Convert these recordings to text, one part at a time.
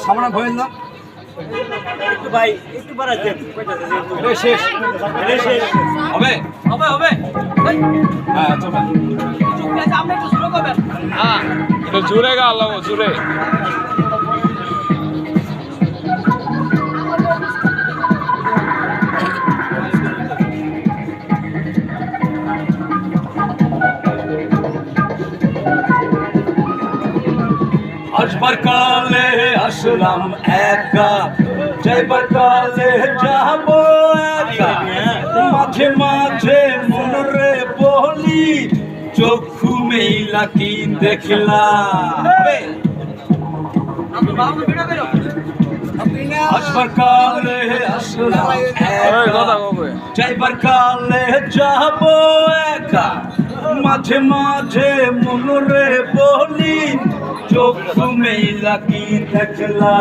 সামনে ভয়েল না একটু ভাই একটু বাড়াই দেন শেষ শেষ হবে হবে হবে হ্যাঁ চলবে আপনি একটু শুরু করবেন হ্যাঁ এটা জুড়ে গেল জুড়ে আসবার কালে আসলাম একা যাইবার কালে যাব একা মাঝে মাঝে মনরে বলি চক্ষু মেইলা কি দেখলাম আসবার কালে আসলাম কথা একা কবে যাইবার কালে যাব একা মাঝে মাঝে মনরে বলি চক্ষু মেইলা কি দেখলা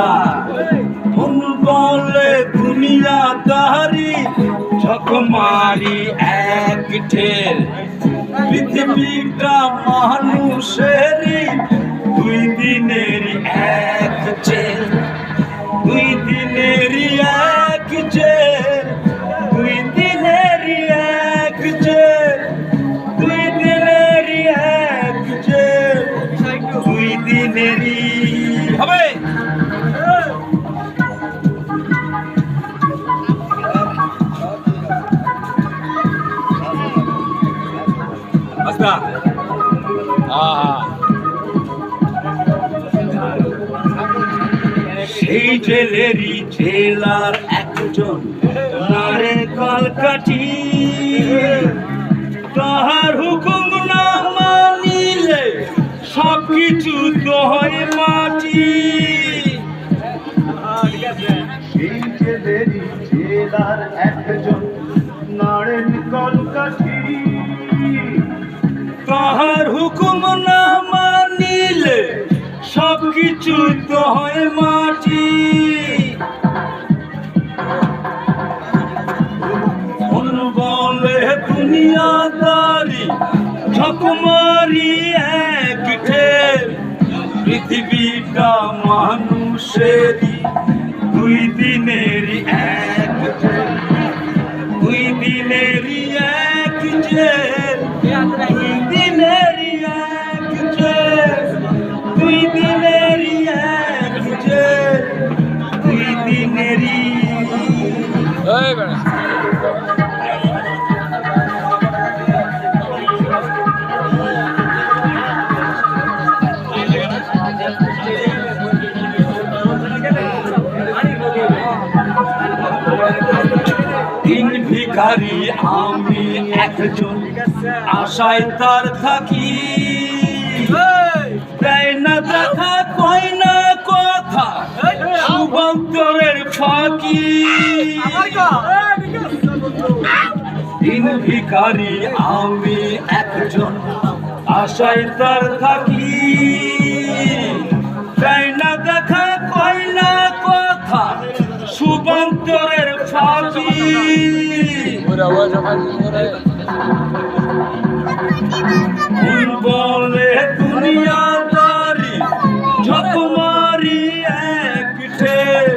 মন বলে দুনিয়াদারি ঝক মারি এক ঠেল পৃথিবীটা মানুষেরই দুই দিনেরই এক জেল দুই দিনেরই এক জেল দুই দিনেরই এক জেল দুই দিনেরই এক জেল দুই দিনেরই হবে আচ্ছা হ্যাঁ সেই জেলেরই জেলার একজন নারে কলকাঠি তাহার হুকুম না মানিলে সব কিছু তো হয় মাটি সেই জেলেরই জেলার একজন নারেন কলকাঠি তাহার হুকুম না মানিলে সব কিছু তো হয় মাটি মন বলে দুনিয়াদারি ঝকমারি এক ঠেল পৃথিবীটা মানুষেরই দুই দিনেরই এক জেল দুই দিনেরই এক জেল দুই দিনেরই এক জেল দুই দিনেরই এক জেল দুই দিনেরই এই বেড়া দিন ভিখারি আমি একজন আশায় তার থাকি দেয় না দেখা কয় না কথা শুভন্তরের ফাঁকি দিন ভিখারি আমি একজন আশায় তার থাকি দেয় না দেখা কয় না কথা শুভন্তরের ফাঁকি ওরা যখন করে মন বলে দুনিয়াদারি ঝকমারি এক ঠেল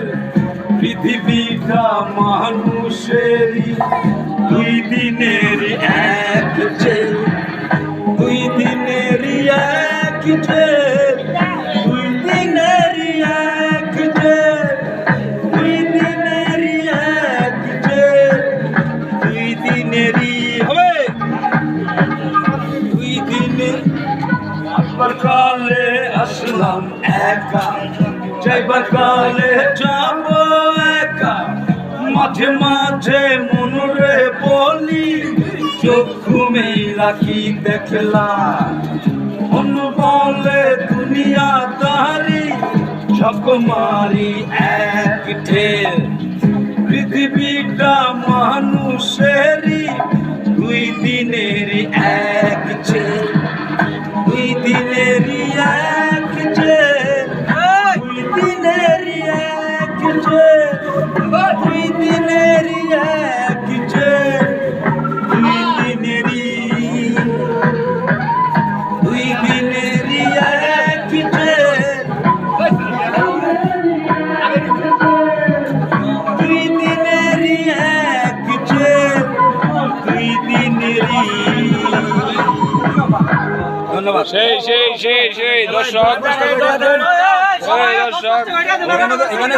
পৃথিবীটা মানুষেরই দুই দিনেরই এক জেল দুই দিনেরই এক জেল দুই দিনেরই এক জেল দুই দিনেরই এক জেল দুই দিনেরই হবে দুই দিনে আসবার কালে আসলাম একা যাইবার কালে যাব একা মাঝে মাঝে মনরে বলি চক্ষু মেলা কি দেখলাম মন বলে দুনিয়াদারি ঝকমারি এক ঠেল পৃথিবীটা মানুষেরই দুই দিনেরই এক জেল দুই দিনেরই এক জেল দুই দিনেরই এক জেল দুই দিনেরই এক জেল দুই দিনেরই দুই দিনেরই এক জেল দেরি ধন্যবাদ সেই দর্শক এই, সবাই, এই দর্শক এখানে